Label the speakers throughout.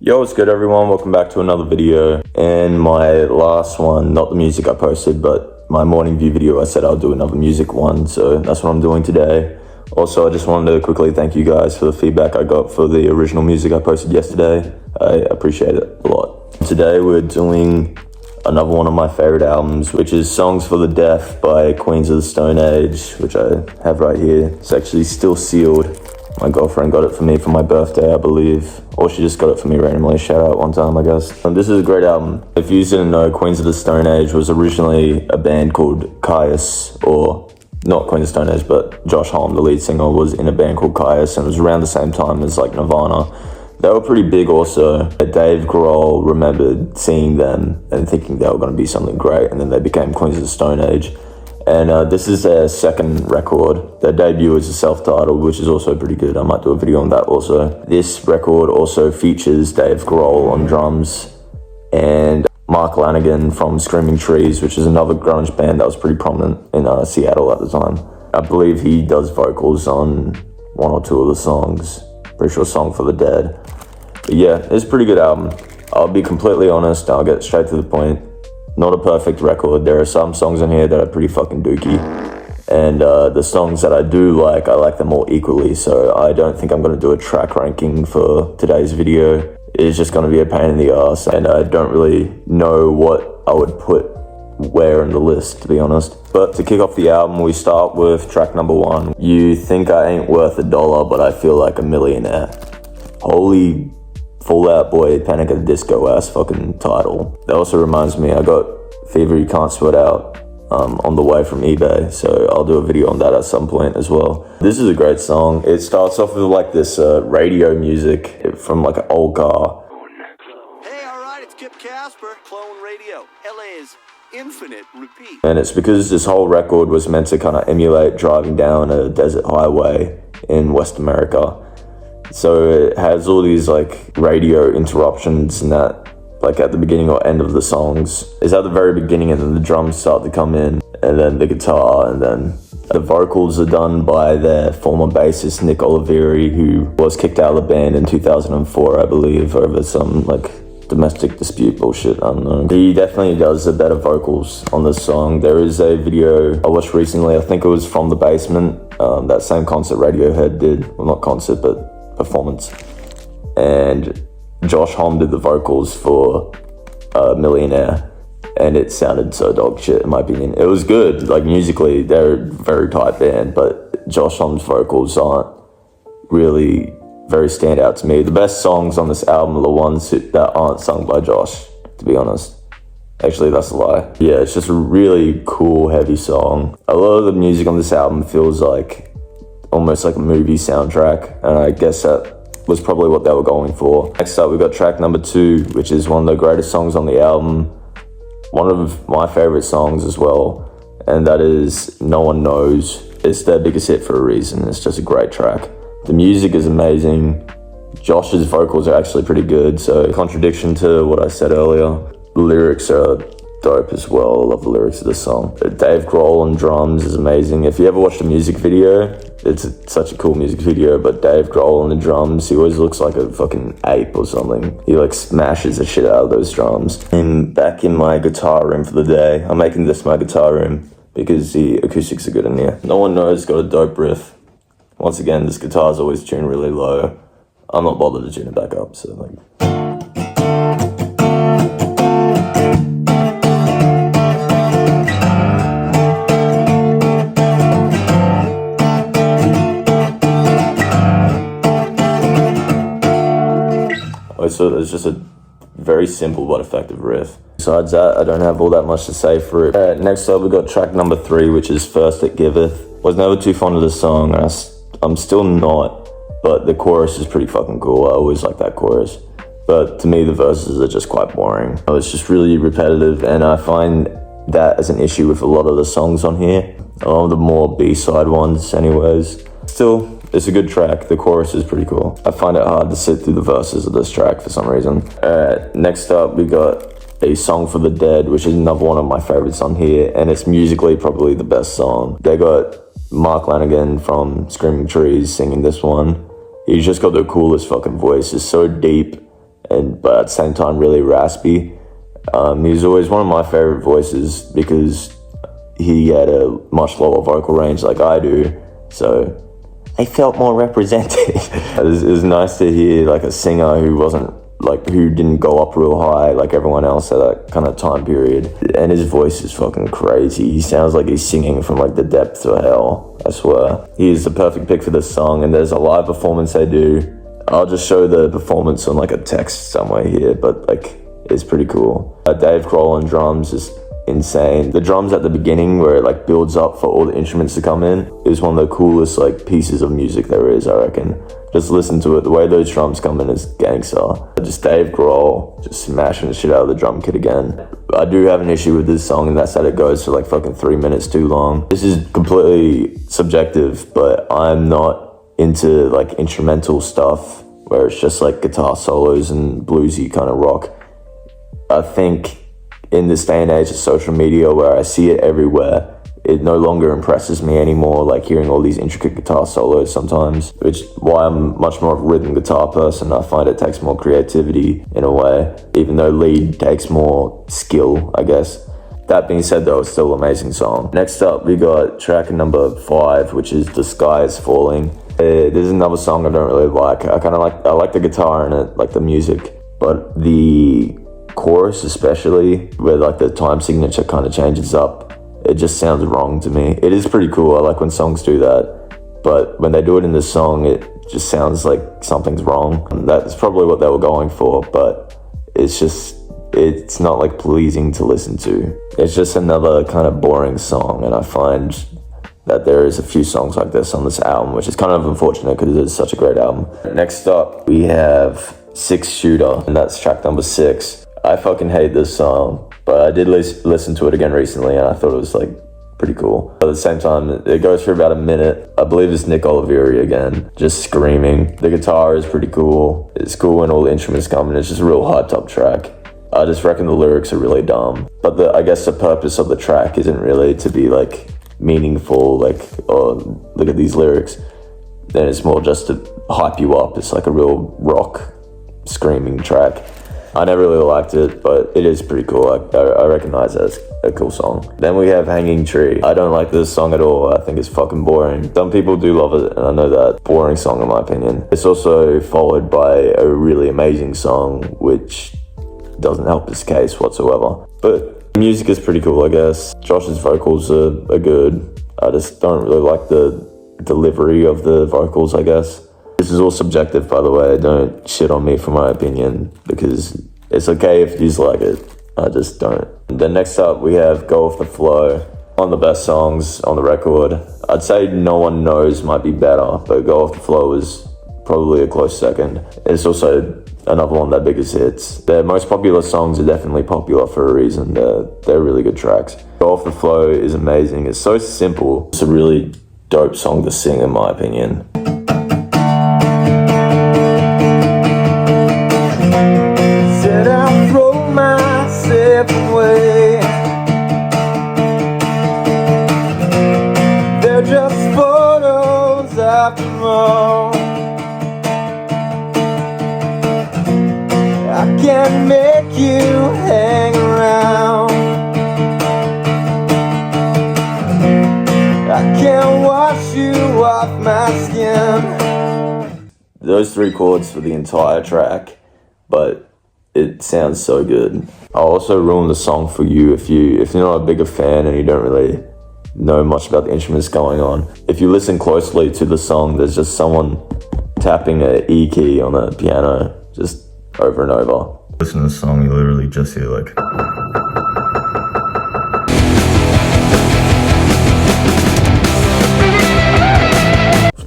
Speaker 1: Yo, what's good everyone? Welcome back to another video. And my last one, not the music I posted, but my morning view video, I said I'll do another music one, so that's what I'm doing today. Also, I just wanted to quickly thank you guys for the feedback I got for the original music I posted yesterday. I appreciate it a lot. Today we're doing another one of my favorite albums, which is Songs for the Deaf by Queens of the Stone Age, which I have right here. It's actually still sealed. My girlfriend got it for me for my birthday, I believe. Or she just got it for me randomly. Shout out one time, I guess. And this is a great album. If you didn't know, Queens of the Stone Age was originally a band called Caius, or not Queens of the Stone Age, but Josh Homme, the lead singer, was in a band called Caius, and it was around the same time as like Nirvana. They were pretty big also. Dave Grohl remembered seeing them and thinking they were going to be something great, and then they became Queens of the Stone Age. And this is their second record. Their debut is a self-titled, which is also pretty good. I might do a video on that also. This record also features Dave Grohl on drums and Mark Lanigan from Screaming Trees, which is another grunge band that was pretty prominent in Seattle at the time. I believe he does vocals on one or two of the songs. Pretty sure Song for the Dead. But yeah, it's a pretty good album. I'll be completely honest, I'll get straight to the point. Not a perfect record. There are some songs on here that are pretty fucking dookie. And the songs that I do like, I like them all equally. So I don't think I'm going to do a track ranking for today's video. It's just going to be a pain in the ass. And I don't really know what I would put where in the list, to be honest. But to kick off the album, we start with track number 1. You Think I Ain't Worth a Dollar, But I Feel Like a Millionaire. Holy Fall Out Boy, Panic at the Disco ass fucking title. That also reminds me, I got Fever You Can't Sweat Out on the way from eBay, so I'll do a video on that at some point as well. This is a great song. It starts off with like this radio music from like an old car.
Speaker 2: Hey, alright, it's Kip Casper, Clone Radio, LA's Infinite Repeat.
Speaker 1: And it's because this whole record was meant to kind of emulate driving down a desert highway in West America. So it has all these like radio interruptions and that, like at the beginning or end of the songs. It's at the very beginning and then the drums start to come in and then the guitar, and then the vocals are done by their former bassist Nick Oliveri, who was kicked out of the band in 2004, I believe, over some like domestic dispute bullshit, I don't know. He definitely does the better vocals on this song. There is a video I watched recently, I think it was From the Basement, that same concert Radiohead did, well not concert but performance, and Josh Homme did the vocals for Millionaire, and it sounded so dog shit in my opinion. It was good, like musically they're a very tight band, but Josh Homme's vocals aren't really very standout to me. The best songs on this album are the ones that aren't sung by Josh, to be honest. Actually, that's a lie. Yeah, it's just a really cool, heavy song. A lot of the music on this album feels like almost like a movie soundtrack, and I guess that was probably what they were going for. Next up, we got track number 2, which is one of the greatest songs on the album. One of my favorite songs as well, and that is No One Knows. It's their biggest hit for a reason. It's just a great track. The music is amazing. Josh's vocals are actually pretty good, so contradiction to what I said earlier. The lyrics are dope as well. I love the lyrics of this song. Dave Grohl on drums is amazing. If you ever watched a music video, it's such a cool music video, but Dave Grohl on the drums, he always looks like a fucking ape or something. He like smashes the shit out of those drums. I'm back in my guitar room for the day. I'm making this my guitar room because the acoustics are good in here. No One Knows got a dope riff. Once again, this guitar is always tuned really low. I'm not bothered to tune it back up, so like... So it's just a very simple but effective riff. Besides that, I don't have all that much to say for it. Next up, we got track number 3, which is First at Giveth. Was never too fond of this song, and I'm still not, but the chorus is pretty fucking cool. I always like that chorus. But to me, the verses are just quite boring. It's just really repetitive, and I find that as an issue with a lot of the songs on here. A lot of the more B-side ones anyways. Still, it's a good track. The chorus is pretty cool. I find it hard to sit through the verses of this track for some reason. Next up, we got a Song for the Dead, which is another one of my favorites on here, and it's musically probably the best song. They got Mark Lanigan from Screaming Trees singing this one. He's just got the coolest fucking voice. It's so deep but at the same time really raspy. He's always one of my favorite voices because he had a much lower vocal range like I do, so I felt more represented. It was nice to hear like a singer who didn't go up real high like everyone else at that kind of time period. And his voice is fucking crazy. He sounds like he's singing from like the depths of hell, I swear. He is the perfect pick for this song, and there's a live performance they do. I'll just show the performance on like a text somewhere here, but like it's pretty cool. Dave Grohl on drums is insane. The drums at the beginning where it like builds up for all the instruments to come in is one of the coolest like pieces of music there is, I reckon. Just listen to it. The way those drums come in is gangsta. Just Dave Grohl just smashing the shit out of the drum kit again. I do have an issue with this song, and that's that it goes for like fucking 3 minutes too long. This is completely subjective, but I'm not into like instrumental stuff where it's just like guitar solos and bluesy kind of rock. I think in this day and age of social media where I see it everywhere, it no longer impresses me anymore, like hearing all these intricate guitar solos sometimes, which is why I'm much more of a rhythm guitar person. I find it takes more creativity in a way, even though lead takes more skill, I guess. That being said though, it's still an amazing song. Next up, we got track number 5, which is The Sky Is Falling. This is another song I don't really like. I like the guitar in it, like the music, but the chorus especially, where like the time signature kind of changes up, it just sounds wrong to me. It is pretty cool. I like when songs do that, but when they do it in this song, it just sounds like something's wrong. And that's probably what they were going for, but it's not like pleasing to listen to. It's just another kind of boring song, and I find that there is a few songs like this on this album, which is kind of unfortunate because it is such a great album. Next up, we have Six Shooter, and that's track number 6. I fucking hate this song, but I did listen to it again recently, and I thought it was like pretty cool. At the same time, it goes for about a minute. I believe it's Nick Oliveri again, just screaming. The guitar is pretty cool. It's cool when all the instruments come in. It's just a real hyped up track. I just reckon the lyrics are really dumb, but I guess the purpose of the track isn't really to be like meaningful, like, oh, look at these lyrics. Then it's more just to hype you up. It's like a real rock screaming track. I never really liked it, but it is pretty cool. I recognize that it's a cool song. Then we have Hanging Tree. I don't like this song at all. I think it's fucking boring. Some people do love it, and I know that. Boring song in my opinion. It's also followed by a really amazing song, which doesn't help this case whatsoever. But the music is pretty cool, I guess. Josh's vocals are good. I just don't really like the delivery of the vocals, I guess. This is all subjective, by the way. Don't shit on me for my opinion, because it's okay if you like it. I just don't. Then next up, we have Go Off the Flow. One of the best songs on the record. I'd say No One Knows might be better, but Go Off the Flow is probably a close second. It's also another one of their biggest hits. Their most popular songs are definitely popular for a reason. They're really good tracks. Go Off the Flow is amazing. It's so simple. It's a really dope song to sing, in my opinion.
Speaker 3: Away. They're just photos after all. I can't make you hang around. I can't wash you off my skin.
Speaker 1: Those 3 chords for the entire track, but it sounds so good. I'll also ruin the song for you if you're not a bigger fan and you don't really know much about the instruments going on. If you listen closely to the song, there's just someone tapping an E key on a piano just over and over. Listen to the song, you literally just hear like...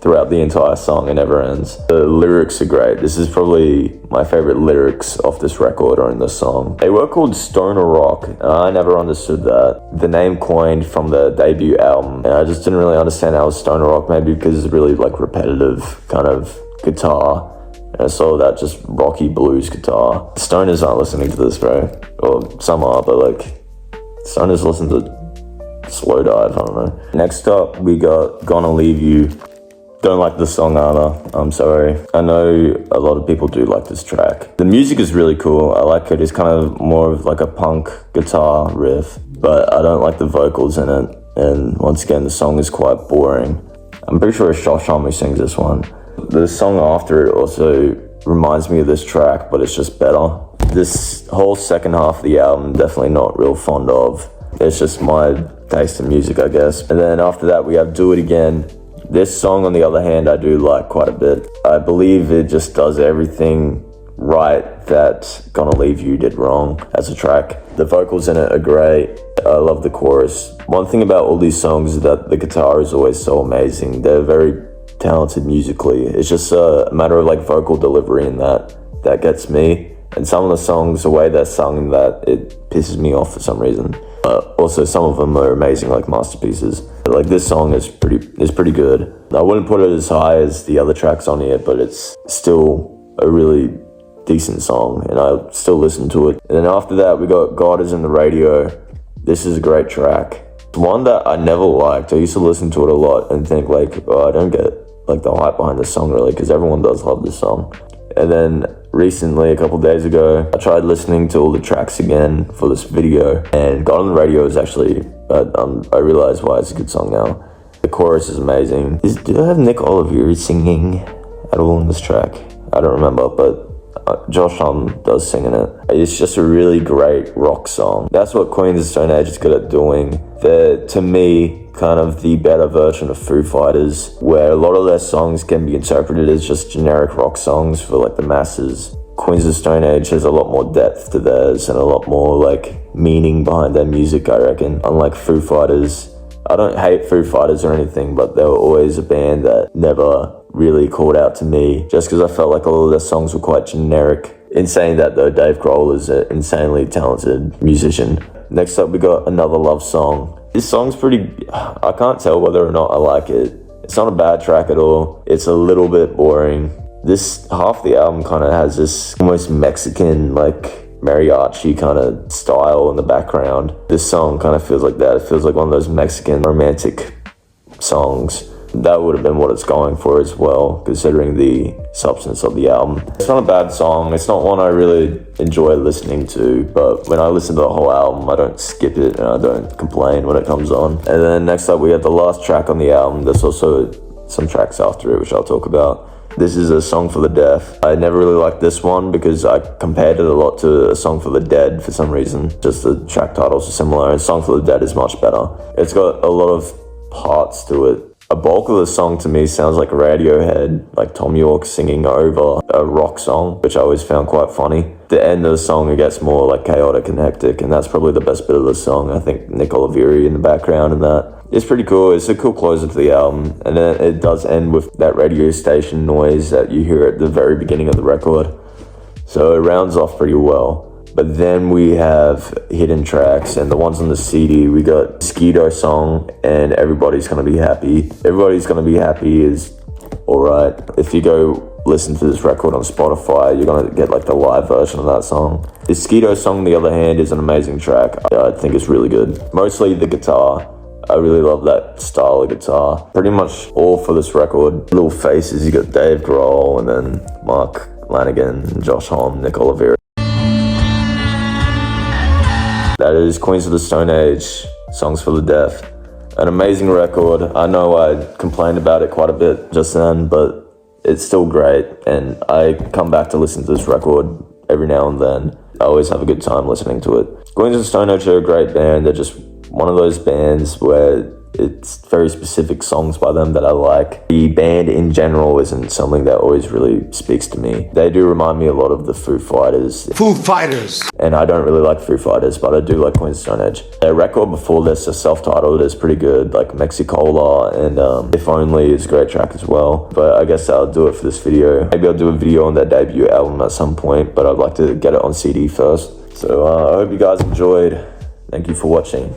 Speaker 1: Throughout the entire song, it never ends. The lyrics are great. This is probably my favorite lyrics off this record or in this song. They were called Stoner Rock, and I never understood that. The name coined from the debut album, and I just didn't really understand how it was Stoner Rock, maybe because it's really like repetitive kind of guitar. And I saw that just rocky blues guitar. Stoners aren't listening to this, bro. Or some are, but like, stoners listen to Slow Dive, I don't know. Next up, we got Gonna Leave You. Don't like the song either, I'm sorry. I know a lot of people do like this track. The music is really cool, I like it. It's kind of more of like a punk guitar riff, but I don't like the vocals in it. And once again, the song is quite boring. I'm pretty sure it's Josh Homme who sings this one. The song after it also reminds me of this track, but it's just better. This whole second half of the album, definitely not real fond of. It's just my taste in music, I guess. And then after that, we have Do It Again. This song, on the other hand, I do like quite a bit. I believe it just does everything right that Gonna Leave You did wrong as a track. The vocals in it are great. I love the chorus. One thing about all these songs is that the guitar is always so amazing. They're very talented musically. It's just a matter of like vocal delivery in that gets me. And some of the songs, the way they're sung, that it pisses me off for some reason. Also, some of them are amazing, like masterpieces. Like this song is pretty good. I wouldn't put it as high as the other tracks on here, but it's still a really decent song, and I still listen to it. And then after that, we got God Is in the Radio. This is a great track. It's one that I never liked. I used to listen to it a lot and think like, oh, I don't get like the hype behind this song really, because everyone does love this song. And then recently, a couple days ago, I tried listening to all the tracks again for this video, and God on the Radio is actually, I realized why it's a good song now. The chorus is amazing. Do I have Nick Olivieri singing at all in this track? I don't remember, but Josh Homme does sing in it. It's just a really great rock song. That's what Queens of Stone Age is good at doing. They're, to me, kind of the better version of Foo Fighters, where a lot of their songs can be interpreted as just generic rock songs for like the masses. Queens of Stone Age has a lot more depth to theirs and a lot more like meaning behind their music, I reckon. Unlike Foo Fighters, I don't hate Foo Fighters or anything, but they were always a band that never really called out to me, just because I felt like all of their songs were quite generic. In saying that though, Dave Grohl is an insanely talented musician. Next up, we got Another Love Song. This song's pretty, I can't tell whether or not I like it. It's not a bad track at all. It's a little bit boring. This half the album kind of has this almost Mexican, like mariachi kind of style in the background. This song kind of feels like that. It feels like one of those Mexican romantic songs. That would have been what it's going for as well, considering the substance of the album. It's not a bad song. It's not one I really enjoy listening to, but when I listen to the whole album, I don't skip it and I don't complain when it comes on. And then next up, we have the last track on the album. There's also some tracks after it, which I'll talk about. This is A Song for the Deaf. I never really liked this one because I compared it a lot to A Song for the Dead for some reason. Just the track titles are similar, and Song for the Dead is much better. It's got a lot of parts to it. A bulk of the song to me sounds like Radiohead, like Tom York singing over a rock song, which I always found quite funny. The end of the song, it gets more like chaotic and hectic, and that's probably the best bit of the song. I think Nick Olivieri in the background and that. It's pretty cool. It's a cool closer to the album, and then it does end with that radio station noise that you hear at the very beginning of the record. So it rounds off pretty well. But then we have hidden tracks, and the ones on the CD, we got Skeeto Song and Everybody's Gonna Be Happy. Everybody's Gonna Be Happy is alright. If you go listen to this record on Spotify, you're gonna get like the live version of that song. The Skeeto Song, on the other hand, is an amazing track. I think it's really good. Mostly the guitar. I really love that style of guitar. Pretty much all for this record. Little faces, you got Dave Grohl, and then Mark Lanigan, Josh Homme, Nick Olivieri. That is Queens of the Stone Age, Songs for the Deaf. An amazing record. I know I complained about it quite a bit just then, but it's still great, and I come back to listen to this record every now and then. I always have a good time listening to it. Queens of the Stone Age are a great band. They're just one of those bands where it's very specific songs by them that I like. The band in general isn't something that always really speaks to me. They do remind me a lot of the Foo Fighters.
Speaker 4: Foo Fighters!
Speaker 1: And I don't really like Foo Fighters, but I do like Queens of Stone Age. Their record before this, a self-titled, is pretty good, like Mexicola, and If Only is a great track as well. But I guess I'll do it for this video. Maybe I'll do a video on their debut album at some point, but I'd like to get it on CD first. So I hope you guys enjoyed. Thank you for watching.